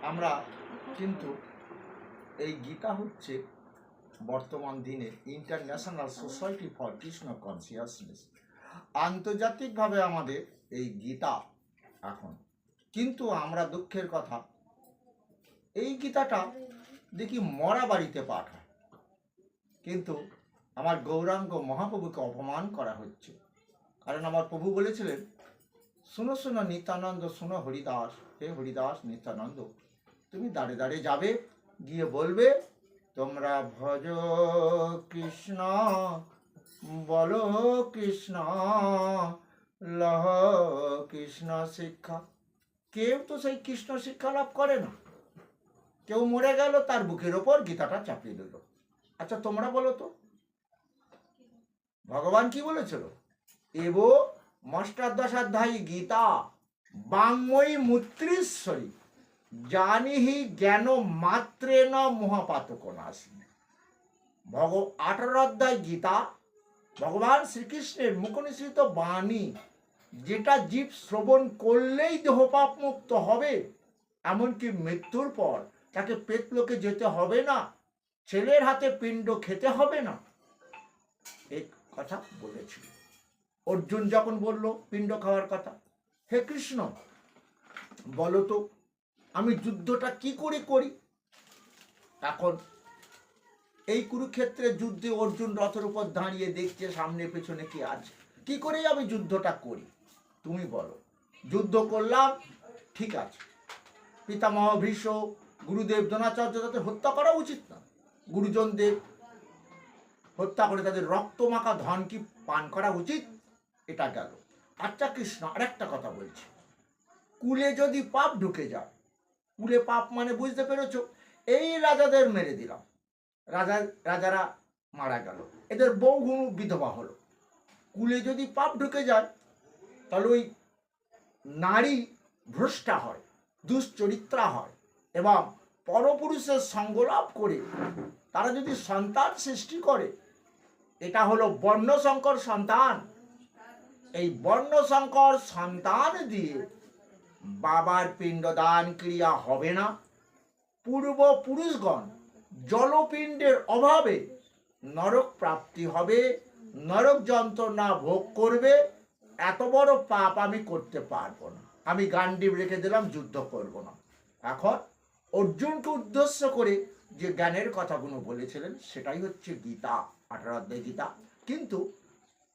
আমরা কিন্তু এই গীতা হচ্ছে বর্তমান দিনে international society for Krishna consciousness, আন্তর্জাতিকভাবে আমাদের এই গীতা এখন। কিন্তু আমরা দুঃখের কথা, এই গীতাটা দেখি মরা বাড়িতে পাঠ হয়, কিন্তু আমার গৌরাঙ্গ মহাপ্রভুকে অপমান করা হচ্ছে। কারণ আমার প্রভু বলেছিলেন, শুনো শুনো নিত্যানন্দ, শুনো হরিদাস, হে হরিদাস নিত্যানন্দ, তুমি দাঁড়ে দাঁড়ে যাবে, গিয়ে বলবে তোমরা ভজ কৃষ্ণ, বলো কৃষ্ণ, লহ কৃষ্ণ শিক্ষা। কেউ তো সেই কৃষ্ণ শিক্ষা লাভ করে না। কেউ মরে গেল, তার বুকের ওপর গীতাটা চাপিয়ে দিল। আচ্ছা তোমরা বলো তো, ভগবান কি বলেছিল? এব মষ্টাদশাধ্যায়ী গীতা বাংময়ী মূত্রেশ্বরী জানিহি জ্ঞান মাত্রেণ মহাপাতক নাশিনী। 18 অধ্যায় গীতা ভগবান শ্রীকৃষ্ণের মুখনিসৃত বাণী, যেটা জীব শ্রবণ করলেই দেহপাপ মুক্ত হবে, এমনকি মৃত্যুর পর তাকে প্রেতলোকে যেতে হবে না, ছেলের হাতে পিণ্ড খেতে হবে না, এই কথা বলেছিল। অর্জুন যখন বলল পিণ্ড খাওয়ার কথা, হে কৃষ্ণ বলো তো আমি যুদ্ধটা কি করে করি? এখন এই কুরুক্ষেত্রের যুদ্ধে অর্জুন রথের উপর দাঁড়িয়ে দেখছে সামনে পেছনে কি আছে, কি করে আমি যুদ্ধটা করি তুমি বলো। যুদ্ধ করলাম, ঠিক আছে, পিতামহ ভীষ্ম, গুরুদেব দ্রোণাচার্য, তাদের হত্যা করা উচিত না। গুরুজনদের হত্যা করে তাদের রক্ত মাখা ধন কি পান করা উচিত? এটা গেল। আচ্ছা কৃষ্ণ, আরেকটা কথা বলছি, কুলে যদি পাপ ঢুকে যায়, কুলে পাপ মানে বুঝতে পেরেছ, এই রাজাদের মেরে দিলাম, রাজারা মারা গেল, এদের বহুগুণ বিধবা হলো, কুলে যদি পাপ ঢুকে যায়, তাহলে ওই নারী ভ্রষ্টা হয়, দুশ্চরিত্রা হয়, এবং পরপুরুষের সঙ্গলাভ করে তারা যদি সন্তান সৃষ্টি করে, এটা হলো বর্ণসংকর সন্তান। এই বর্ণসংকর সন্তান দিয়ে বাবার পিণ্ডদান ক্রিয়া হবে না। পূর্বপুরুষগণ জলপিণ্ডের অভাবে নরক প্রাপ্তি হবে, নরক যন্ত্রণা ভোগ করবে। এত বড় পাপ আমি করতে পারবো না, আমি গান্ডীব রেখে দিলাম, যুদ্ধ করব না। এখন অর্জুনকে উদ্দেশ্য করে যে জ্ঞানের কথাগুলো বলেছিলেন, সেটাই হচ্ছে গীতা, 18 অধ্যায় গীতা। কিন্তু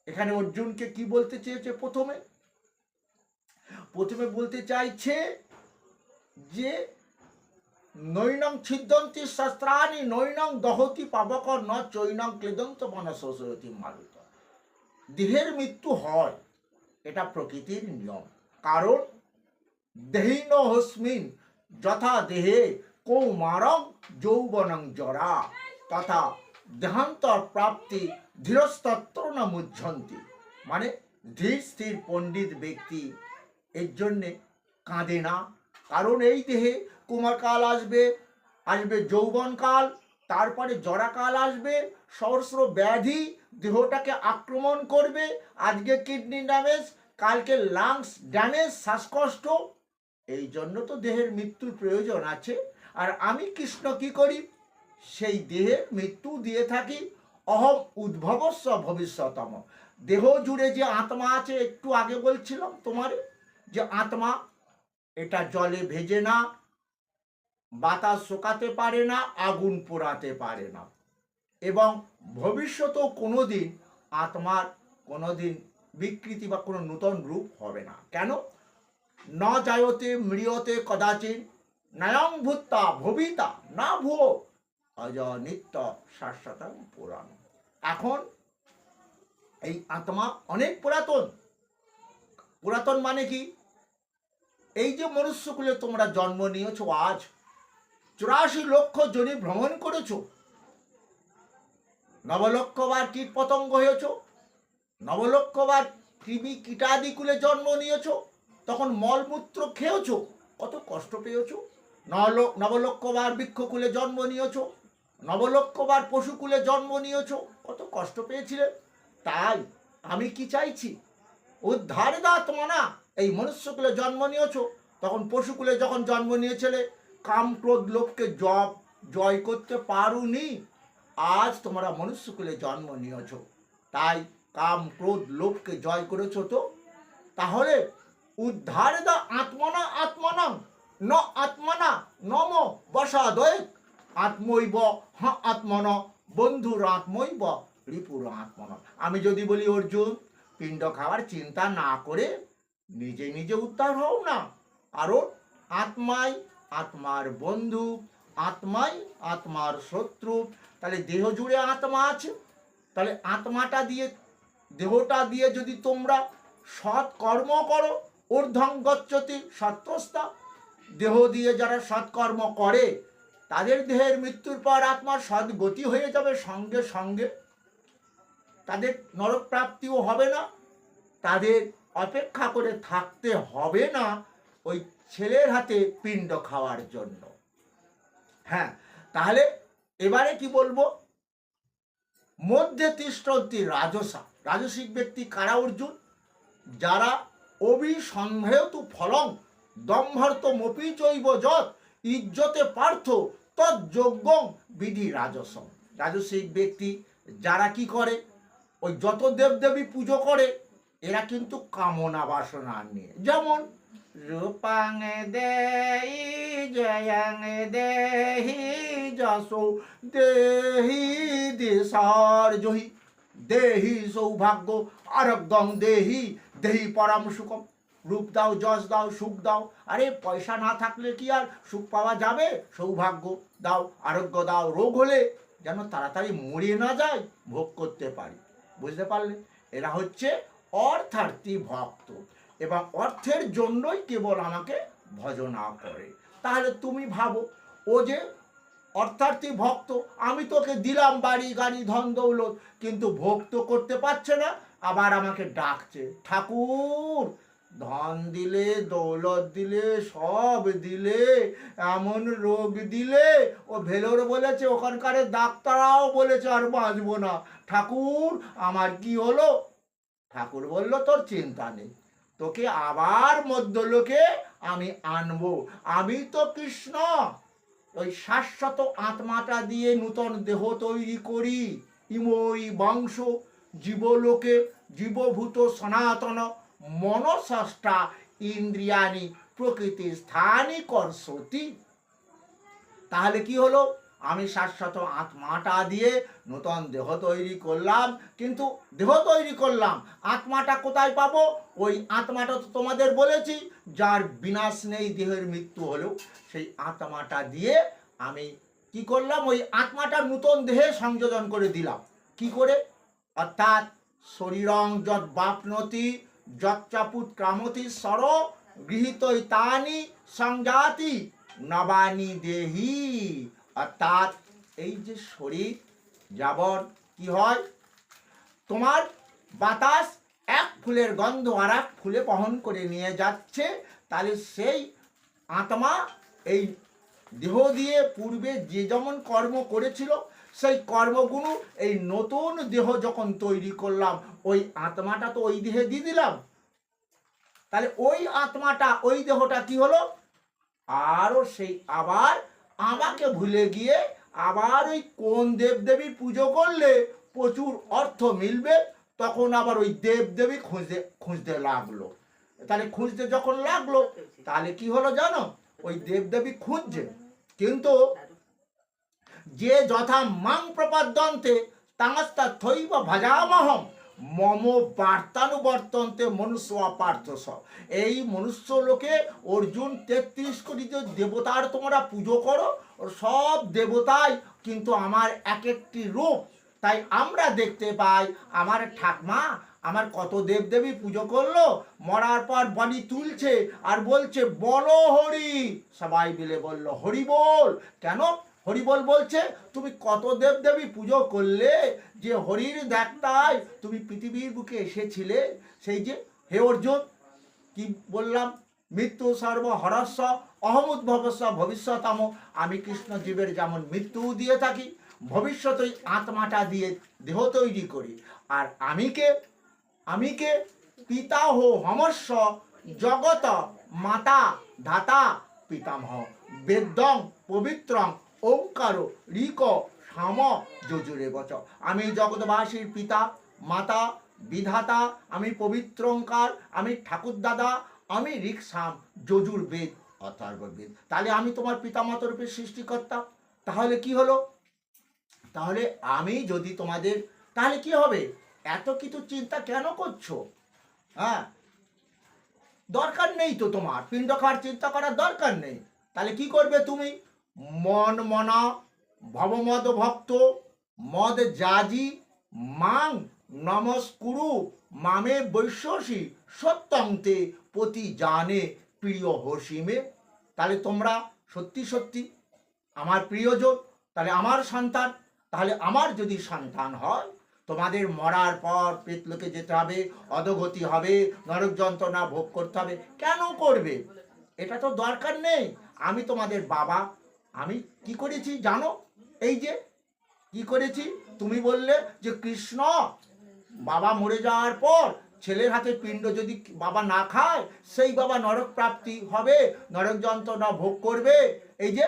এখানে অর্জুনকে কি বলতে চেয়েছে? প্রথমে বলতে চাইছে যে নৈনং ছিদ্যন্তি শস্ত্রাণি নৈনং দহতি পাবক ন চৈনং ক্লেদন্ত মনসোষয়তি মারুত। দেহের মৃত্যু হয়, এটা প্রকৃতির নিয়ম। কারণ দেহিন হস্মিন যথা দেহে কৌমারং যৌবনং জরা তথা দেহান্তর প্রাপ্তি ধীরস্তত্র না মুহ্যন্তি। মানে ধীর স্থির পণ্ডিত ব্যক্তি এর জন্যে কাঁদে না, কারণ এই দেহে কুমারকাল আসবে, যৌবনকাল, তারপরে জরাকাল আসবে, সহস্র ব্যাধি দেহটাকে আক্রমণ করবে। আজকে কিডনি ড্যামেজ, কালকে লাংস ড্যামেজ, শ্বাসকষ্ট। এই জন্য তো দেহের মৃত্যুর প্রয়োজন আছে। আর আমি কৃষ্ণ কি করি? সেই দেহের মৃত্যু দিয়ে থাকি। অহম উদ্ভবস্য ভবিষ্যতম। দেহ জুড়ে যে আত্মা আছে, একটু আগে বলছিলাম তোমার, যে আত্মা এটা জলে ভেজে না, বাতাস শোকাতে পারে না, আগুন পোড়াতে পারে না, এবং ভবিষ্যতেও কোনোদিন আত্মার কোনোদিন বিকৃতি বা কোনো নূতন রূপ হবে না। কেন? ন জায়তে মৃয়তে কদাচিৎ নয়ং ভূত্বা ভবিতা না ভুয়ো অজ নিত্য শাশ্বতং পুরাণ। এখন এই আত্মা অনেক পুরাতন। পুরাতন মানে কি? এই যে মনুষ্যকুলে তোমরা জন্ম নিয়েছো, আজ 84 লক্ষ জনি ভ্রমণ করেছো, 9 লক্ষবার কীট পতঙ্গ হয়েছ, 9 লক্ষবার কৃমি কীটাদিকুলে জন্ম নিয়েছো, তখন মলমূত্র খেয়েছো, কত কষ্ট পেয়েছো। 9 লক্ষবার বৃক্ষকুলে জন্ম নিয়েছো, 9 লক্ষবার পশুকুলে জন্ম নিয়েছো, কত কষ্ট পেয়েছিলে। তাই আমি কি চাইছি? উদ্ধার দাত্মনা। এই মনুষ্যকুলে জন্ম নিয়েছো, তখন পশুকুলে যখন জন্ম নিয়েছিলে কাম ক্রোধ লোভকে জয় করতে পারোনি। আজ তোমরা মনুষ্যকুলে জন্ম নিয়েছ, তাই কাম ক্রোধ লোভকে জয় করেছ। তো তাহলে উদ্ধার দা আত্মনা আত্মনাং ন আত্মনা নম বসাদয় আত্মৈব হ আত্মন বন্ধুর আত্মৈব রিপুর আত্মন। আমি যদি বলি অর্জুন পিণ্ড খাওয়ার চিন্তা না করে নিজে নিজে উদ্ধার হও না, কারণ আত্মাই আত্মার বন্ধু, আত্মাই আত্মার শত্রু। তাহলে দেহ জুড়ে আত্মা আছে, তাহলে আত্মাটা দিয়ে দেহটা দিয়ে যদি তোমরা সৎ কর্ম করো, ঊর্ধ্বং গচ্ছতি সত্যস্তা, দেহ দিয়ে যারা সৎকর্ম করে তাদের দেহের মৃত্যুর পর আত্মার সদ্গতি হয়ে যাবে, সঙ্গে সঙ্গে তাদের নরক প্রাপ্তিও হবে না, তাদের অপেক্ষা করে থাকতে হবে না ওই ছেলের হাতে পিণ্ড খাওয়ার জন্য। হ্যাঁ, তাহলে এবারে কি বলবো, মধ্যে তিষ্ঠন্তি রাজসা, রাজসিক ব্যক্তি কারা অর্জুন? যারা অভিসন্ধেয়তু ফলং দম্ভর্ত মপি চৈব যৎ ইজ্জতে পার্থ তজ্যোগ্যং বিধি রাজসম। রাজসিক ব্যক্তি যারা কি করে, ওই যত দেবদেবী পুজো করে এরা কিন্তু কামনা বাসনা নিয়ে, যেমন রূপাং দেহি জয়াং দেহি যশো দেহি দিশার জহি দেহি সৌভাগ্য আরোগ্যং দেহি দেহি পরম সুখম। রূপ দাও, যশ দাও, সুখ দাও। আরে পয়সা না থাকলে কি আর সুখ পাওয়া যাবে? সৌভাগ্য দাও, আরোগ্য দাও, রোগ হলে যেন তাড়াতাড়ি মরে না যায়, ভোগ করতে পারি। বুঝতে পারলে? এরা হচ্ছে অর্থার্থী ভক্ত এবং অর্থের জন্যই কেবল আমাকে ভজনা করে। তাহলে তুমি ভাবো, ও যে অর্থার্থী ভক্ত, আমি তোকে দিলাম বাড়ি গাড়ি ধন দৌলত, কিন্তু ভোগ তো করতে পারছে না, আবার আমাকে ডাকছে, ঠাকুর ধন দিলে, দৌলত দিলে, সব দিলে, এমন রোগ দিলে, ও ভেলোর বলেছে, ওখানকার ডাক্তাররাও বলেছে আর বাঁচবো না, ঠাকুর আমার কি হলো? ঠাকুর বলল তোর চিন্তা নেই, তোকে আবার মধ্যলোকে আমি আনবো। আমি তো কৃষ্ণ, ওই শাশ্বত আত্মাটা দিয়ে নূতন দেহ তৈরি করি। ইমই বংশ জীবলোকে জীবভূত সনাতন মনষষ্ঠা ইন্দ্রিয়ানি প্রকৃতি স্থানী কর্ষতি। তাহলে কি হলো? আমি শাশ্বত আত্মাটা দিয়ে নূতন দেহ তৈরি করলাম, কিন্তু দেহ তৈরি করলাম, আত্মাটা কোথায় পাবো? ওই আত্মাটা তো তোমাদের বলেছি যার বিনাশ নেই, দেহের মৃত্যু হলেও সেই আত্মাটা দিয়ে আমি কি করলাম? ওই আত্মাটা নূতন দেহে সংযোজন করে দিলাম। কি করে? অর্থাৎ শরীরং যৎ বাপ্নতি যচ্চাপুত ক্রামতি সর গৃহীতই তানি সংজাতি নবানি দেহি। অর্থাৎ এই যে শরীর যাবর কি হয়, তোমার বাতাস এক ফুলের গন্ধ আর এক ফুলে বহন করে নিয়ে যাচ্ছে, তাহলে সেই আত্মা এই দেহ দিয়ে পূর্বে যে যেমন কর্ম করেছিল সেই কর্মগুলো এই নতুন দেহ যখন তৈরি করলাম, ওই আত্মাটা তো ওই দেহে দিয়ে দিলাম, তাহলে ওই আত্মাটা ওই দেহটা কি হলো? আরও সেই আবার আমাকে ভুলে গিয়ে আবার ওই কোন দেবদেবী পুজো করলে প্রচুর অর্থ মিলবে, তখন আবার ওই দেবদেবী খুঁজতে লাগলো। তাহলে খুঁজতে যখন লাগলো, তাহলে কি হলো জানো? ওই দেবদেবী খুঁজছে, কিন্তু যে যথা মাং প্রপাদ্যন্তে তাংস্তা থৈব ভজামহম মম বার্তানুবর্তন্তে মনুষ্য পার্থস। এই মনুষ্য লোকে অর্জুন 33 কোটি যে দেবতার তোমরা পুজো করো, সব দেবতাই কিন্তু আমার এক একটি রূপ। তাই আমরা দেখতে পাই আমার ঠাকমা আমার কত দেবদেবী পুজো করলো, মরার পর বলি তুলছে আর বলছে বলো হরি। সবাই মিলে বলল হরি বল। কেন হরি বল বলছে? তুমি কত দেবদেবী পুজো করলে যে হরির দেবতায় তুমি পৃথিবীর বুকে এসেছিলে। সেই যে হে অর্জুন, কি বললাম? মৃত্যু সর্বহরস্য অহমুদ্ভবস্য ভবিষ্যতম। আমি কৃষ্ণ জীবের যেমন মৃত্যু দিয়ে থাকি, ভবিষ্যৎ ওই আত্মাটা দিয়ে দেহ তৈরি করি। আর আমিকে পিতা হো হমস্য জগত মাতা ধাতা পিতামহ বেদং পবিত্রং ওঙ্কার ঋক সাম যজুরে বচ। আমি জগৎবাসীর পিতা মাতা বিধাতা, আমি পবিত্র ওঙ্কার, আমি ঠাকুরদাদা, আমি ঋক সাম যজুর বেদ অথর্ব বেদ। তাহলে আমি তোমার পিতামাতা রূপে সৃষ্টিকর্তা। তাহলে কি হলো? তাহলে আমি যদি তোমাদের, তাহলে কি হবে? এত কিছু চিন্তা কেন করছো? হ্যাঁ, দরকার নেই তো, তোমার পিণ্ড খাওয়ার চিন্তা করার দরকার নেই। তাহলে কি করবে তুমি? মন মনা ভবমদ ভক্ত মদ যাজি মাং নমস্কুরু মামে বৈশ্বসী সত্যন্তে পতি জানে প্রিয় হসিমে। তাহলে তোমরা সত্যি সত্যি আমার প্রিয়জন, তাহলে আমার সন্তান। তাহলে আমার যদি সন্তান হয়, তোমাদের মরার পর প্রেতলোকে যেতে হবে, অধোগতি হবে, নরক যন্ত্রণা ভোগ করতে হবে। কেন করবে? এটা তো দরকার নেই। আমি তোমাদের বাবা, আমি কি করেছি জানো? এই যে কি করেছি, তুমি বললে যে কৃষ্ণ বাবা মরে যাওয়ার পর ছেলের হাতে পিণ্ড যদি বাবা না খায়, সেই বাবা নরক প্রাপ্তি হবে, নরক যন্ত্রণা ভোগ করবে। এই যে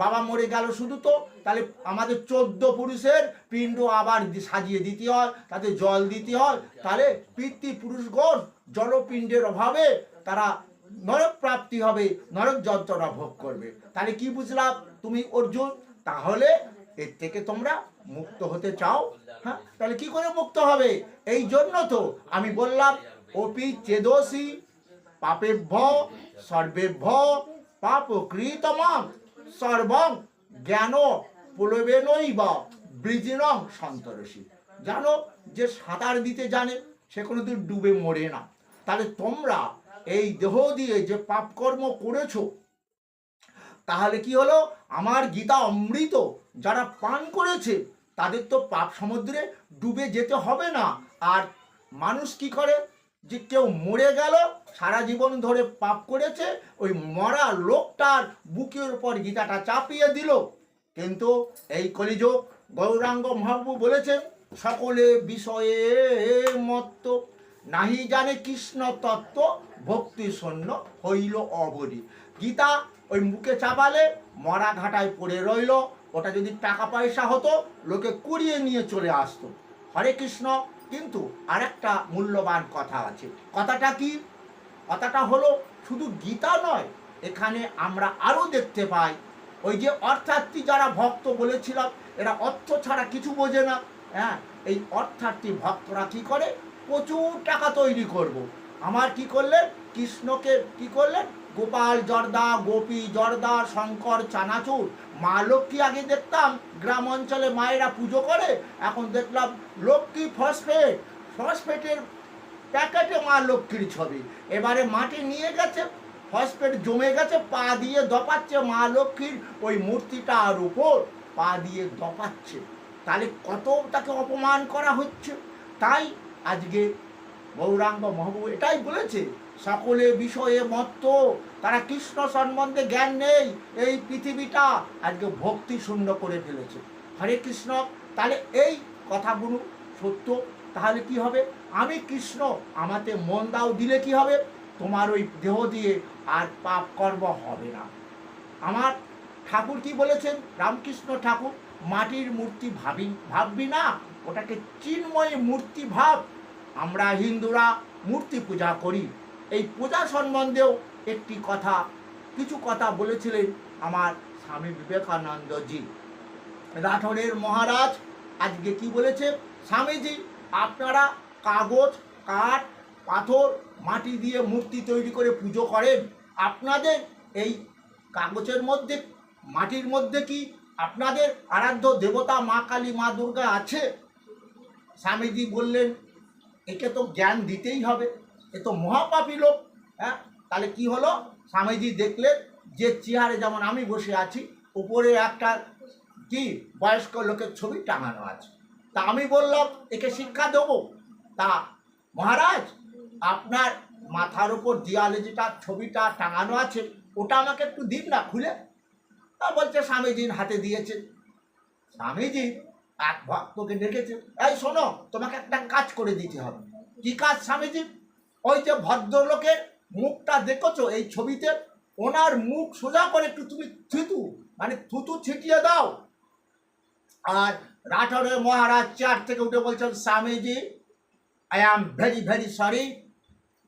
বাবা মরে গেল শুধু, তো তাহলে আমাদের 14 পুরুষের পিণ্ড আবার সাজিয়ে দিতে হয়, তাতে জল দিতে হয়। তাহলে পিতৃপুরুষগণ জলপিণ্ডের অভাবে তারা নরক প্রাপ্তি হবে, নরক যন্ত্রণা ভোগ করবে। তাহলে কি বুঝলাম তুমি অর্জুন? তাহলে এর থেকে তোমরা মুক্ত হতে চাও। হ্যাঁ, তাহলে কি করে মুক্ত হবে? এই জন্য তো আমি বললাম অপি চেদসি পাপেভ্য সর্বেভ্য পাপকৃতমাম সর্বং জ্ঞান প্রলোভেনৈব বৃজিনং সন্তরসী। জানো, যে সাঁতার দিতে জানে সে কোনোদিন ডুবে মরে না। তাহলে তোমরা এই দেহ দিয়ে যে পাপকর্ম করেছো, তাহলে কি হলো? আমার গীতা অমৃত যারা পান করেছে তাদের তো পাপ সমুদ্রে ডুবে যেতে হবে না। আর মানুষ কি করে? যে কেউ মরে গেল, সারা জীবন ধরে পাপ করেছে, ওই মরা লোকটার বুকের উপর গীতাটা চাপিয়ে দিল। কিন্তু এই কলিযুগ গৌরাঙ্গ মহাপ্রভু বলেছেন, সকলে বিষয়ে মত্ত নাহি জানে কৃষ্ণ তত্ত্ব ভক্তি শূন্য হইল অবধি। গীতা ওই মুখে চাপালে মরা ঘাটায় পড়ে রইল। ওটা যদি টাকা পয়সা হতো, লোকে কুড়িয়ে নিয়ে চলে আসতো। হরে কৃষ্ণ। কিন্তু আরেকটা মূল্যবান কথা আছে। কথাটা কি? কথাটা হলো শুধু গীতা নয়, এখানে আমরা আরও দেখতে পাই ওই যে অর্থার্থী যারা ভক্ত বলেছিলাম, এরা অর্থ ছাড়া কিছু বোঝে না। হ্যাঁ, এই অর্থার্থী ভক্তরা কি করে? প্রচুর টাকা তৈরি করব। আমার কি করলেন? কৃষ্ণকে কি করলেন? গোপাল জর্দা, গোপী জর্দা, শঙ্কর চানাচুর। মা লক্ষ্মী আগে দেখতাম গ্রাম অঞ্চলে মায়েরা পুজো করে, এখন দেখলাম লক্ষ্মী ফসফেট, ফসফেটের প্যাকেটে মা লক্ষ্মীর ছবি। এবারে মাটি নিয়ে গেছে, ফসফেট জমে গেছে, পা দিয়ে দপাচ্ছে মা লক্ষ্মীর ওই মূর্তিটার উপর, পা দিয়ে দপাচ্ছে। তাহলে কত তাকে অপমান করা হচ্ছে। তাই আজকে গৌরাঙ্গ মহাপ্রভু এটাই বলেছে, সকলে বিষয়ে মত্ত, তারা কৃষ্ণ সম্বন্ধে জ্ঞান নেই। এই পৃথিবীটা আজকে ভক্তি শূন্য করে ফেলেছে। হরে কৃষ্ণ। তাহলে এই কথাগুলো সত্য। তাহলে কি হবে? আমি কৃষ্ণ, আমাতে মন দাও দিলে কি হবে? তোমার ওই দেহ দিয়ে আর পাপ কর্ম হবে না। আমার ঠাকুর কি বলেছেন? রামকৃষ্ণ ঠাকুর, মাটির মূর্তি ভাববি না, ওটাকে চিন্ময় মূর্তি ভাব। আমরা হিন্দুরা মূর্তি পূজা করি। এই পূজা সম্বন্ধেও একটি কথা, কিছু কথা বলেছিলেন আমার স্বামী বিবেকানন্দজি। রাঠোরের মহারাজ আজকে কি বলেছে? স্বামীজি, আপনারা কাগজ, কাঠ, পাথর, মাটি দিয়ে মূর্তি তৈরি করে পুজো করেন। আপনাদের এই কাগজের মধ্যে, মাটির মধ্যে কি আপনাদের আরাধ্য দেবতা মা কালী, মা দুর্গা আছে? স্বামীজি বললেন, একে তো জ্ঞান দিতেই হবে, এ তো মহাপাপী লোক। হ্যাঁ, তাহলে কি হলো? স্বামীজি দেখলেন যে চেয়ারে যেমন আমি বসে আছি, উপরে একটা কি বয়স্ক লোকের ছবি টাঙানো আছে। তা আমি বললাম, একে শিক্ষা দেবো। তা মহারাজ, আপনার মাথার উপর দেয়ালে যেটা ছবিটা টাঙানো আছে, ওটা আমাকে একটু দিন না খুলে। তা বলছে স্বামীজির হাতে দিয়েছে। স্বামীজি এক ভক্তকে ডেকেছে, এই শোনো, তোমাকে একটা কাজ করে দিতে হবে। কি কাজ স্বামীজি? ওই যে ভদ্রলোকের মুখটা দেখেছো এই ছবিতে, ওনার মুখ সোজা করে একটু তুমি থুতু মানে থুতু ছিটিয়ে দাও। আর রাঠৌরের মহারাজ চেয়ার থেকে উঠে বলছেন, Swamiji, I am very very sorry,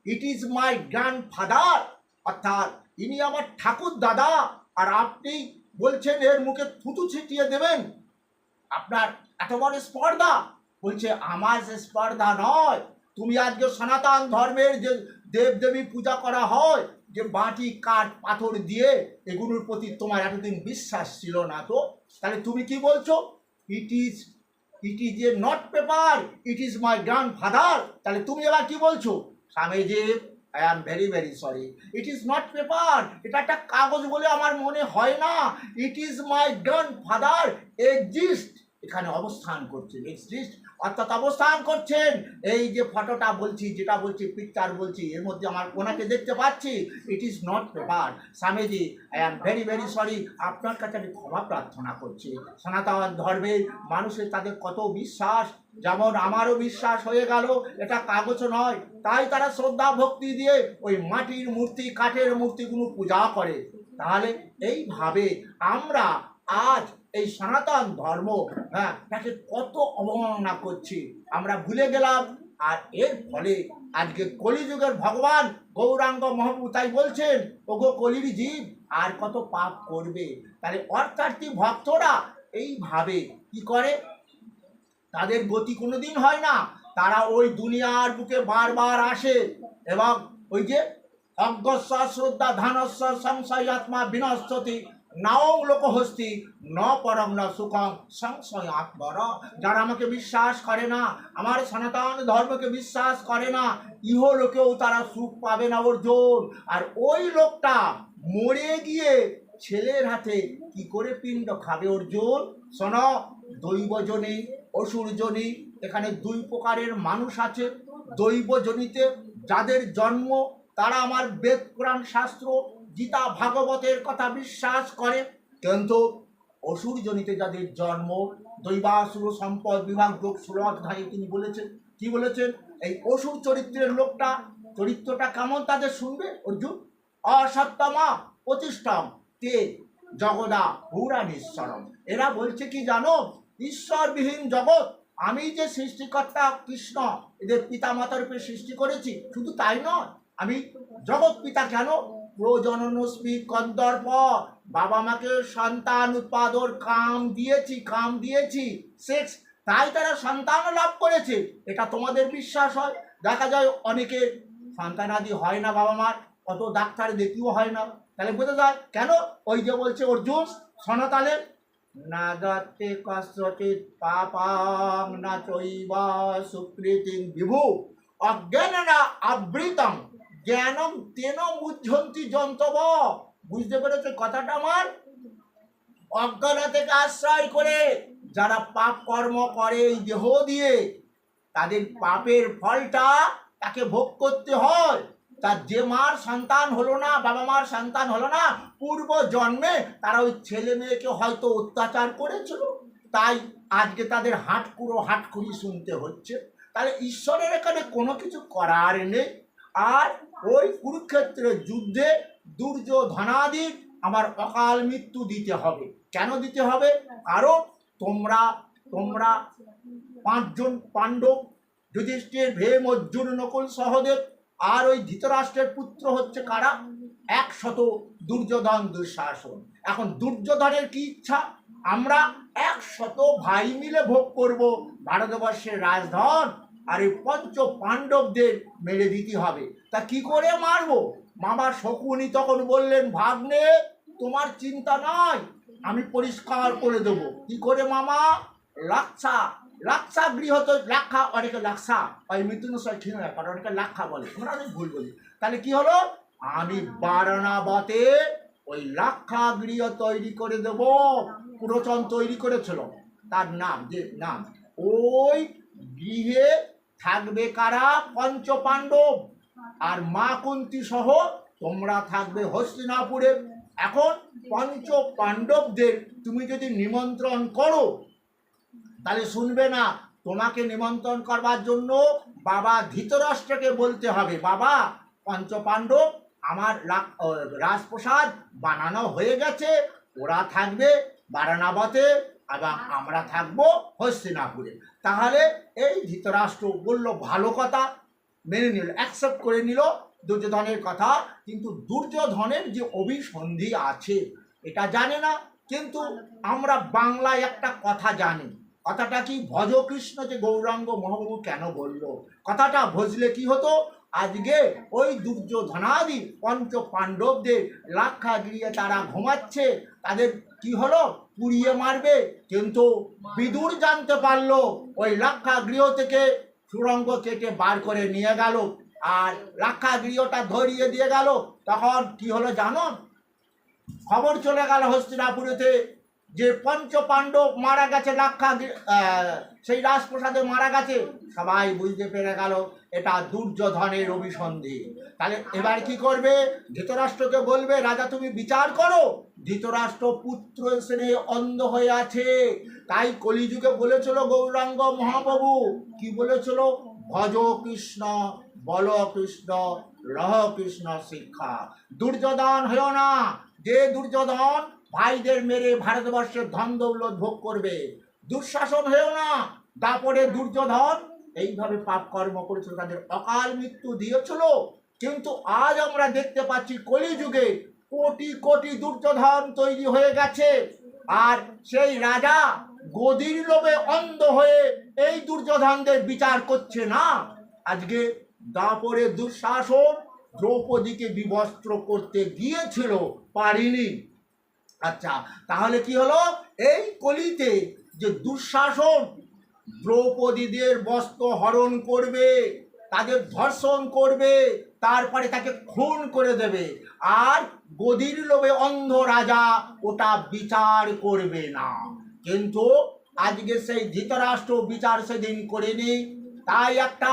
it is my grandfather, অর্থাৎ ইনি আমার ঠাকুর দাদা, আর আপনি বলছেন এর মুখে থুতু ছিটিয়ে দেবেন, আপনার এত বড় স্পর্ধা। বলছে, আমার সে স্পর্ধা নয়, তুমি আজকে সনাতন ধর্মের যে দেবদেবী পূজা করা হয়, যে মাটি কাঠ পাথর দিয়ে, এগুলোর প্রতি তোমার এতদিন বিশ্বাস ছিল না, তো তাহলে তুমি কি বলছো? It is a not paper, it is my grandfather. তাহলে তুমি এবার কি বলছো? Swamiji, I am very very sorry, it is not paper, এটা একটা কাগজ বলে আমার মনে হয় না, it is my grandfather exist, এখানে অবস্থান করছেন, এক্সিস্ট অর্থাৎ অবস্থান করছেন। এই যে ফটোটা বলছি, যেটা বলছি, পিকচার বলছি, এর মধ্যে আমার ওনাকে দেখতে পাচ্ছি, it is not paper. Swamiji, I am very very sorry, আপনার কাছে আমি ক্ষমা প্রার্থনা করছি। সনাতন ধর্মের মানুষের তাদের কত বিশ্বাস, যেমন আমারও বিশ্বাস হয়ে গেল এটা কাগজ নয়, তাই তারা শ্রদ্ধা ভক্তি দিয়ে ওই মাটির মূর্তি, কাঠের মূর্তিগুলো পূজা করে। তাহলে এইভাবে আমরা আজ এই সনাতন ধর্ম, হ্যাঁ, তাকে কত অবমাননা করছি, আমরা ভুলে গেলাম। আর এর ফলে আজকে কলিযুগের ভগবান গৌরাঙ্গ মহাপ্রভু তাই বলছেন, ওগো কলির জীব আর কত পাপ করবে। তাহলে অর্থাৎ ভক্তরা এইভাবে কি করে, তাদের গতি কোনোদিন হয় না, তারা ওই দুনিয়ার বুকে বারবার আসে এবং ওই যে অজ্ঞস্ব শ্রদ্ধা ধানস্ব সংশয় আত্মা বিনশ্বতি নাও লোকহস্তি ন পরম ন সুখম সংশয় আত্মর। যারা আমাকে বিশ্বাস করে না, আমার সনাতন ধর্মকে বিশ্বাস করে না, ইহলোকেও তারা সুখ পাবে না অর্জুন। আর ওই লোকটা মরে গিয়ে ছেলের হাতে কি করে পিণ্ড খাবে অর্জুন? শোনো, দৈবজনী অসুরজনী, এখানে দুই প্রকারের মানুষ আছে। দৈবজনীতে যাদের জন্ম, তারা আমার বেদ পুরাণ শাস্ত্র গীতা ভাগবতের কথা বিশ্বাস করে, কিন্তু অসুরজনীতে যাদের জন্ম, দৈবাসুর সম্পদ বিভাগ যোগ 16 অধ্যায়ে তিনি বলেছেন, কি বলেছেন? এই অসুর চরিত্রের লোকটা, চরিত্রটা কেমন তাদের শুনবে অর্জুন? অসত্যমা প্রতিষ্ঠম তে জগদা পুরাণীশ্বরম। এরা বলছে কি জানো, ঈশ্বরবিহীন জগৎ, আমি যে সৃষ্টিকর্তা কৃষ্ণ এদের পিতামাতা রূপে সৃষ্টি করেছি, শুধু তাই নয়, আমি জগৎ পিতা। কেন? প্রজননস্মি কন্দর্প, বাবা মাকে সন্তান উৎপাদন কাম দিয়েছি সেক্স, তাই তারা সন্তান লাভ করেছে। এটা তোমাদের বিশ্বাস হয়? দেখা যায় অনেকে সন্তানাদি হয় না, বাবা মার কত ডাক্তার দেখিও হয় না। তাহলে বোঝা যায় কেন? ওই যে বলছে অর্জুন, সনাতনে না দত্তে কষ্টচিৎ পাপাং না চৈবা সুকৃতিং বিভু অজ্ঞানেনা আবৃতং জ্ঞানম তেন মুহ্যন্তি যন্তব। বুঝতে পেরেছে কথাটা আমার? অজ্ঞান থেকে আশ্রয় করে যারা পাপ কর্ম করে এই দেহ দিয়ে, তাদের পাপের ফলটা তাকে ভোগ করতে হয়। তার যে মার সন্তান হলো না, বাবা মার সন্তান হলো না, পূর্ব জন্মে তারা ওই ছেলে মেয়েকে হয়তো অত্যাচার করেছিল, তাই আজকে তাদের হাটকুড়ি শুনতে হচ্ছে। তাহলে ঈশ্বরের এখানে কোনো কিছু করার নেই। আর ওই কুরুক্ষেত্রের যুদ্ধে দুর্যোধনাদির আমার অকাল মৃত্যু দিতে হবে। কেন দিতে হবে? কারণ তোমরা 5 জন পাণ্ডব, যুধিষ্ঠির, ভীম, অর্জুন, নকুল, সহদেব, আর ওই ধৃতরাষ্ট্রের পুত্র হচ্ছে কারা? 100 দুর্যোধন, দুঃশাসন। এখন দুর্যোধনের কি ইচ্ছা? আমরা 100 ভাই মিলে ভোগ করব ভারতবর্ষের রাজধন, আর এই 5 পাণ্ডবদের মেরে দিতে হবে। তা কি করে মারবো? মামা শকুনি তখন বললেন, ভাগ্নে তোমার চিন্তা নাই, আমি পরিষ্কার করে দেবো। কি করে মামা? লাক্ষা গৃহত লাক্ষা, অনেকে লাক্ষা, ওই মৃত্যুনশয় ঠিক নয়, অনেকে লাক্ষা বলে, আমরা অনেক ভুল বলি। তাহলে কি হলো? আমি বারাণাবতে ওই লাক্ষা গৃহ তৈরি করে দেব। পুরোচন তৈরি করেছিল, তার নাম যে নাম, ওই গৃহে থাকবে কারা? 5 পাণ্ডব, আর মা কুন্তী সহ তোমরা থাকবে হস্তিনাপুরে। এখন 5 পাণ্ডবদের তুমি যদি নিমন্ত্রণ করো, তাহলে শুনবে না। তোমাকে নিমন্ত্রণ করবার জন্য বাবা ধৃতরাষ্ট্রকে বলতে হবে, বাবা 5 পাণ্ডব আমার রাজপ্রসাদ বানানো হয়ে গেছে, ওরা থাকবে বারানাবতে এবং আমরা থাকবো হস্তিনাপুরে। তাহলে এই ধৃতরাষ্ট্র বলল ভালো কথা, মেনে নিল, অ্যাকসেপ্ট করে নিল দুর্যোধনের কথা। কিন্তু দুর্যোধনের যে অভিসন্ধি আছে এটা জানে না। কিন্তু আমরা বাংলায় একটা কথা জানি, কথাটা কি, ভজ কৃষ্ণ যে গৌরাঙ্গ মহাপ্রভু কেন বলল, কথাটা বুঝলে কি হতো, আজকে ওই দুর্যোধনাদি পঞ্চ পাণ্ডবদের লাক্ষা গিরিয়ে তারা ঘুমাচ্ছে, তাদের কি হলো, পুড়িয়ে মারবে। কিন্তু বিদুর জানতে পারলো, ওই লাক্ষা গৃহ থেকে সুরঙ্গ কেটে বার করে নিয়ে গেল, আর লাক্ষা গৃহটা ধরিয়ে দিয়ে গেল। তখন কি হলো জানো, খবর চলে গেল হস্তিনাপুরেতে যে পঞ্চ পাণ্ডব মারা গেছে, লাক্ষা সেই রাজপ্রসাদে মারা গেছে। সবাই বুঝতে পেরে গেল এটা দুর্যোধনের অভিসন্ধি। তাহলে এবার কি করবে, ধৃতরাষ্ট্রকে বলবে রাজা তুমি বিচার করো। ধৃতরাষ্ট্র পুত্র শ্রেণী অন্ধ হয়ে আছে, তাই কলিযুগে বলেছিল গৌরাঙ্গ মহাপ্রভু, কি বলেছিল, ভজ কৃষ্ণ বল কৃষ্ণ রহ কৃষ্ণ শিক্ষা। দুর্যোধন হয়েও না, যে দুর্যোধন ভাইদের মেরে ভারতবর্ষের ধন দৌলত ভোগ করবে। দুঃশাসন হয়েও না, দাপরে দুর্যোধন এইভাবে পাপ কর্ম করেছিল, তাদের অকাল মৃত্যু দিয়েছিল। কিন্তু আজ আমরা দেখতে পাচ্ছি কলিযুগে কোটি কোটি দুর্যোধন তৈরি হয়ে গেছে, আর সেই রাজা গদির লোভে অন্ধ হয়ে এই দুর্যোধনদের বিচার করছে না। আজকে দাপরে দুঃশাসন দ্রৌপদীকে বিবস্ত্র করতে গিয়েছিল, পারিনি। আচ্ছা, তাহলে কি হলো, এই কলিতে যে দুঃশাসন দ্রৌপদীদের বস্ত্র হরণ করবে, তাদের ধর্ষণ করবে, তারপরে তাকে খুন করে দেবে, আর গদির লোভে অন্ধ রাজা ওটা বিচার করবে না। কিন্তু আজকে সেই ধৃতরাষ্ট্র বিচার সেদিন করেনি, তাই একটা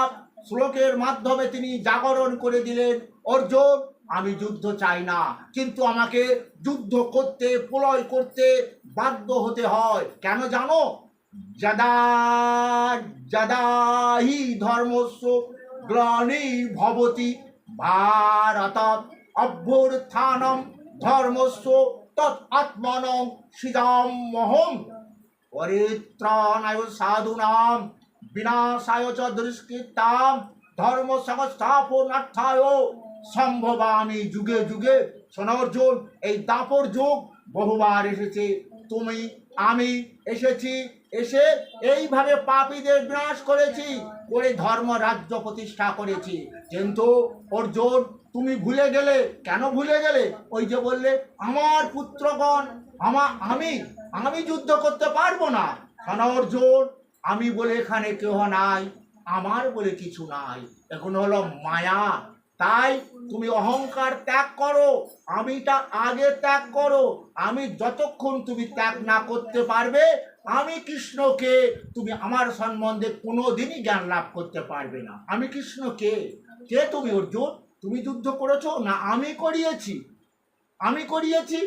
শ্লোকের মাধ্যমে তিনি জাগরণ করে দিলেন, অর্জুন আমি যুদ্ধ চাই না, কিন্তু আমাকে যুদ্ধ করতে প্রলয় করতে বাধ্য হতে হয়। কেন জানো, যদা যদা হি ধর্মস্য গ্লানির্ভবতি ভারত অভ্যুত্থানম ধর্মস্য তৎ আত্মনং সৃজাম্যহম পরিত্রাণায় সাধুনাম বিনাশায় চ দুষ্কৃতাম ধর্ম সংস্থাপনার্থায় সম্ভবামি যুগে যুগে। শোনো অর্জুন, এই দাপর যুগ বহুবার এসেছে, তুমি আমি এসেছি, এসে এইভাবে পাপীদের বিনাশ করেছি, করে ধর্ম রাজ্য প্রতিষ্ঠা করেছি। কিন্তু অর্জুন তুমি ভুলে গেলে, কেন ভুলে গেলে, ওই যে বললে আমার পুত্রগণ, আমি যুদ্ধ করতে পারবো না। শোনো অর্জুন, আমি বলে এখানে কেহ নাই, আমার বলে কিছু নাই, এখন হলো মায়া। তাই তুমি অহংকার ত্যাগ করো, আমিটা আগে ত্যাগ করো। আমি যতক্ষণ তুমি ত্যাগ না করতে পারবে, আমি কৃষ্ণকে তুমি আমার সম্বন্ধে কোনোদিনই জ্ঞান লাভ করতে পারবে না। আমি কৃষ্ণকে, কে তুমি অর্জুন, তুমি যুদ্ধ করেছো না আমি করিয়েছি? আমি করিয়েছি,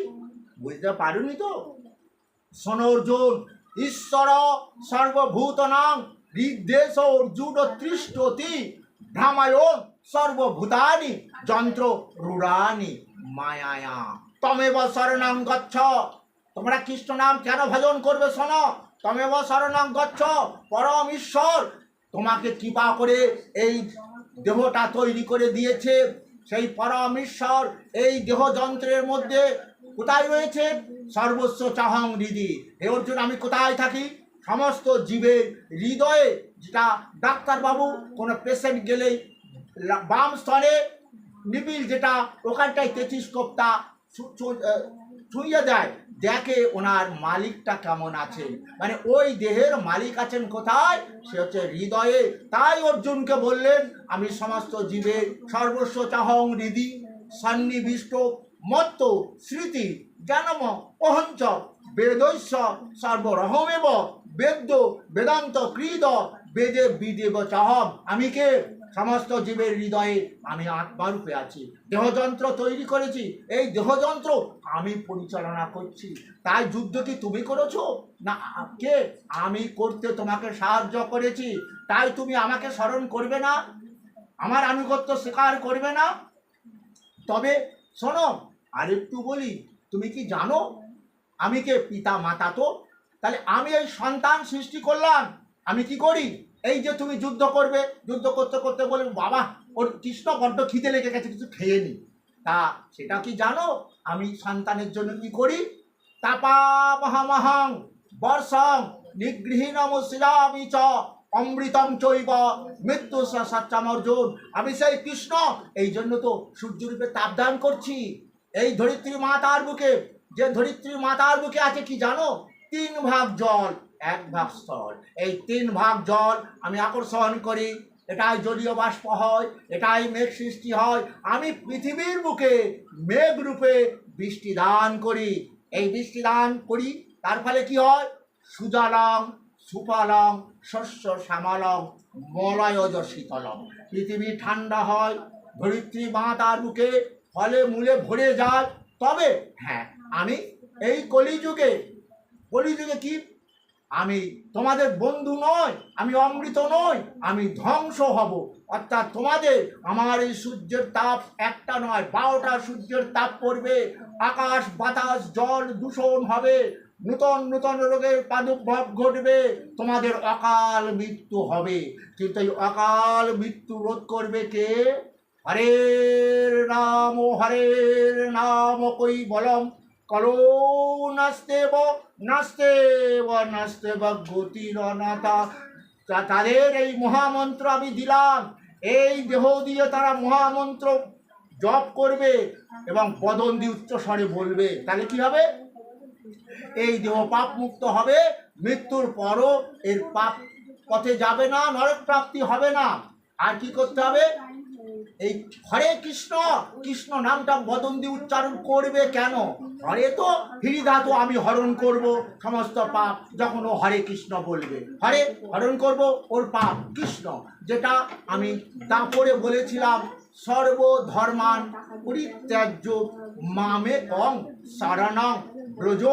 বুঝতে পারোনি তো? শোনো অর্জুন, ঈশ্বর সর্বভূতনাং হৃদেশ অর্জুন তৃষ্ঠতি ভ্রামায়ণ সর্বভূতানি যন্ত্র রূঢ়ানি মায়ায়া তমেব শরণং গচ্ছ। তোমরা কৃষ্ণ নাম কেন ভজন করবে, শোনো, তমেব শরণং গচ্ছ, পরম ঈশ্বর তোমাকে কৃপা করে এই দেহটা তৈরি করে দিয়েছে। সেই পরম ঈশ্বর এই দেহ যন্ত্রের মধ্যে কোথায় রয়েছে, সর্বস্ব চাহং হৃদি। হে অর্জুন, আমি কোথায় থাকি, সমস্ত জীবের হৃদয়ে। যেটা ডাক্তারবাবু কোনো পেশেন্ট গেলেই বাম স্তরে নিবিল, যেটা ওখানটায় টেলিস্কোপটা ছুঁয়ে দেয়, দেখে ওনার মালিকটা কেমন আছেন, মানে ওই দেহের মালিক আছেন কোথায়, সে হচ্ছে হৃদয়ে। তাই অর্জুনকে বললেন আমি সমস্ত জীবের সর্বস্ব চাহং হৃদি সন্নিবিষ্ট মত্ত স্মৃতি জ্ঞানম অহঞ্চ বেদৈস্য সর্বরহমেব বেদ্য বেদান্ত কৃদ বেদে বিদেব চাহম। আমি কে, সমস্ত জীবের হৃদয়ে আমি আত্মারূপে আছি, দেহযন্ত্র তৈরি করেছি, এই দেহযন্ত্র আমি পরিচালনা করছি। তাই যুদ্ধ কি তুমি করেছো না কে, আমি করতে তোমাকে সাহায্য করেছি। তাই তুমি আমাকে স্মরণ করবে না, আমার আনুগত্য স্বীকার করবে না? তবে শোনো, আরেকটু বলি, তুমি কি জানো আমি কে? পিতা মাতা তো। তাহলে আমি এই সন্তান সৃষ্টি করলাম, আমি কি করি? এই যে তুমি যুদ্ধ করবে, যুদ্ধ করতে করতে বলবে বাবা ওর কৃষ্ণ বড্ড খিদে লেগে গেছে, কিছু খেয়ে নি। তা সেটা কি জানো আমি সন্তানের জন্য কি করি? তাপা মহামহং বর্ষং নিগৃহীণমুসৃজামি চ অমৃতম চৈব মৃত্যু সচ্চাম অর্জুন। আমি সেই কৃষ্ণ, এই জন্য তো সূর্যরূপে তাপ দান করছি এই ধরিত্রী মাতার বুকে। যে ধরিত্রী মাতার বুকে আছে কি জানো? 3 ভাগ জল, 1 ভাগ স্থল। এই 3 ভাগ জল আমি আকর্ষণ করি, এটাই জলীয় বাষ্প হয়, এটাই মেঘ সৃষ্টি হয়। আমি পৃথিবীর বুকে মেঘ রূপে বৃষ্টি দান করি। এই বৃষ্টি দান করি, তার ফলে কি হয়? সুজলং সুফলং শস্য শ্যামলং মলয়জ শীতলং। পৃথিবী ঠান্ডা হয়, ধরিত্রী মাতার বুকে ফলে মূলে ভরে যায়। তবে হ্যাঁ, আমি এই কলিযুগে কি আমি তোমাদের বন্ধু নই, আমি অমৃত নই, আমি ধ্বংস হব। অর্থাৎ তোমাদের আমার এই সূর্যের তাপ একটা নয় 12টা সূর্যের তাপ পড়বে, আকাশ বাতাস জল দূষণ হবে, নূতন নূতন রোগের প্রাদুর্ভাব ঘটবে, তোমাদের অকাল মৃত্যু হবে। কিন্তু এই অকাল মৃত্যু রোধ করবে কে? হরের নাম কৈবলম কলো নাস্তেব নাস্তেব নাস্তেব গতিরনাথা। তাদের এই মহামন্ত্র আমি দিলাম, এই দেহ দিয়ে তারা মহামন্ত্র জপ করবে এবং বদন দিয়ে উচ্চস্বরে বলবে। তাহলে কি হবে? এই দেহ পাপ মুক্ত হবে, মৃত্যুর পরও এর পাপ পথে যাবে না, নরক প্রাপ্তি হবে না। আর কি করতে হবে? এই হরে কৃষ্ণ, কৃষ্ণ নামটা বদন দিয়ে উচ্চারণ করবে কেন? হরে তো হৃদাতো আমি হরণ করব সমস্ত পাপ, যখন ও হরে কৃষ্ণ বলবে, হরে হরণ করব ওর পাপ। কৃষ্ণ যেটা আমি তারপরে বলেছিলাম, সর্বধর্মান পরিত্যাজ্য মামেকং শরণং ব্রজ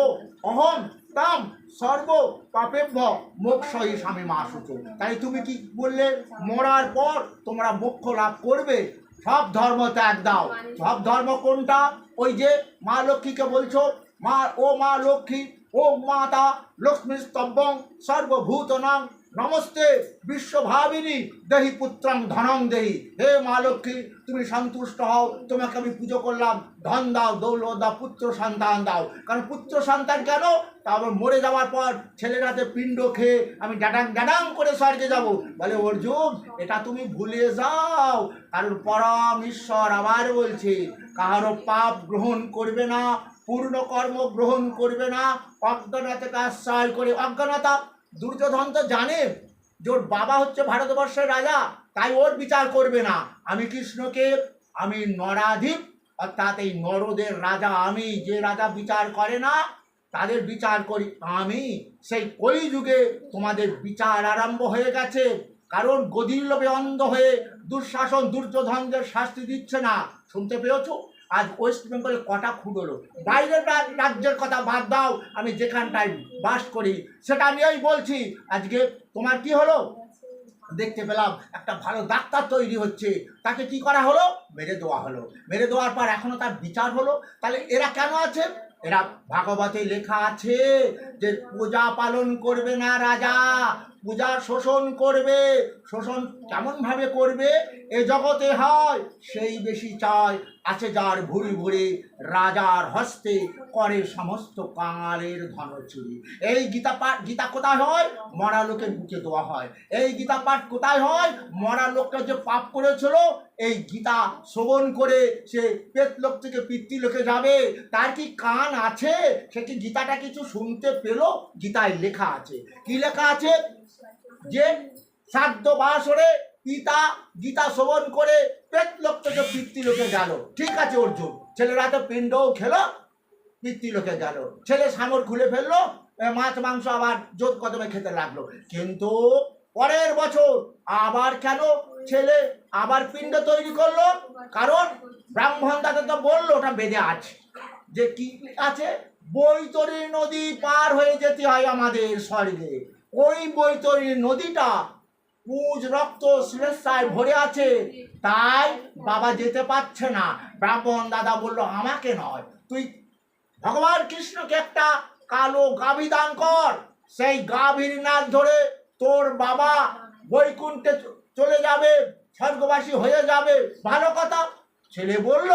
অহং তাম সর্ব পাপেভ্য মোক্ষই স্বামী মা সুচ। তাই তুমি কি বললে? মরার পর তোমরা মোক্ষ লাভ করবে, সব ধর্ম ত্যাগ দাও। সব ধর্ম কোনটা? ওই যে মা লক্ষ্মীকে বলছো, মা লক্ষ্মী, ও মাতা লক্ষ্মী স্তম্ভং সর্বভূতনাং নমস্তে বিশ্বভাবিনী দেহি পুত্রং ধনং দেহি। হে মা লক্ষ্মী, তুমি সন্তুষ্ট হও, তোমাকে আমি পুজো করলাম, ধন দাও, দৌলত দাও, পুত্র সন্তান দাও। কারণ পুত্র সন্তান কেন? তারপর মরে যাওয়ার পর ছেলের হাতে পিণ্ড খেয়ে আমি ডাডাং ডাডাং করে স্বর্গে যাব। বলে অর্জুন এটা তুমি ভুলে যাও, কারণ পরম ঈশ্বর আবার বলছে কাহারও পাপ গ্রহণ করবে না, পূর্ণ কর্ম গ্রহণ করবে না, অজ্ঞানতাকে আশ্রয় করে। অজ্ঞানতা দুর্যোধন তো জানে যে ওর বাবা হচ্ছে ভারতবর্ষের রাজা, তাই ওর বিচার করবে না। আমি কৃষ্ণকে আমি নরাধিপ, অর্থাৎ এই নরদের রাজা আমি, যে রাজা বিচার করে না তাদের বিচার করি আমি। সেই কলিযুগে তোমাদের বিচার আরম্ভ হয়ে গেছে, কারণ গদির লোভে অন্ধ হয়ে দুঃশাসন দুর্যোধনদের শাস্তি দিচ্ছে না। শুনতে পেয়েছো? আজ ওয়েস্ট বেঙ্গলে কটা খুন হলো? বাইরের রাজ্যের কথা বাদ দাও, আমি যেখানটায় বাস করি সেটা নিয়েই বলছি। আজকে তোমার কি হলো? দেখতে পেলাম একটা ভালো ডাক্তার তৈরি হচ্ছে, তাকে কি করা হলো? মেরে দেওয়া হলো। মেরে দেওয়ার পর এখনো তার বিচার হলো। তাহলে এরা কেন আছে? এরা ভাগবতে লেখা আছে যে পূজা পালন করবে না রাজা, পূজা শোষণ করবে। শোষণ কেমন ভাবে করবে? এ জগতে হয় সেই বেশি চায়, আছে যার ভুরি ভুরি, রাজার হস্তে করে সমস্ত কাঙালের ধন চুরি। এই গীতা কোথায় হয়? মরা লোকের বুকে দেওয়া হয়। এই গীতা পাঠ কোথায় হয়? মরা লোকটা যে পাপ করেছিল, এই গীতা শ্রবণ করে সে পেট লোক থেকে পিতৃলোকে যাবে। তার কি কান আছে? সে কি গীতাটা কিছু শুনতে পেল? গীতায় লেখা আছে, কি লেখা আছে? যে শ্রাদ্ধ বাসরে পিতা গীতা শ্রবণ করে পেট লোক থেকে পিতৃলোকে গেল। ঠিক আছে অর্জুন, ছেলেরা তো পিণ্ডও খেলো, পিতৃলোকে গেল। ছেলে সামর খুলে ফেললো, মাছ মাংস আবার জোর কদমে খেতে লাগলো। কিন্তু পরের বছর আবার কেন ছেলে আবার পিণ্ড তৈরি করলো? কারণ ব্রাহ্মণ দাদা তো বললো, ওটা বেদে আছে, যে কি আছে? বৈতরী নদী পার হয়ে যেতে হয় আমাদের স্বর্গে। ওই বৈতরী নদীটা পুজ রক্ত শ্লেষায় ভরে আছে, তাই বাবা যেতে পারছে না। ব্রাহ্মণ দাদা বলল, আমাকে নয়, তুই ভগবান কৃষ্ণকে একটা কালো গাভী দান কর, সেই গাভীর নাচ ধরে তোর বাবা বৈকুণ্ঠে চলে যাবে, স্বর্গবাসী হয়ে যাবে। ভালো কথা। ছেলে বলল,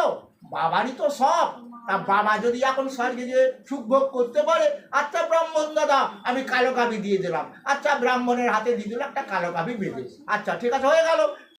বাবারই তো সব, তা বাবা যদি এখন স্বর্গে যে সুখ ভোগ করতে পারে, আচ্ছা ব্রাহ্মণ দাদা আমি কালো গাভী দিয়ে দিলাম। আচ্ছা ব্রাহ্মণের হাতে দিয়ে দিল একটা কালো গাভী বেঁধে, আচ্ছা ঠিক আছে, হয়ে গেল।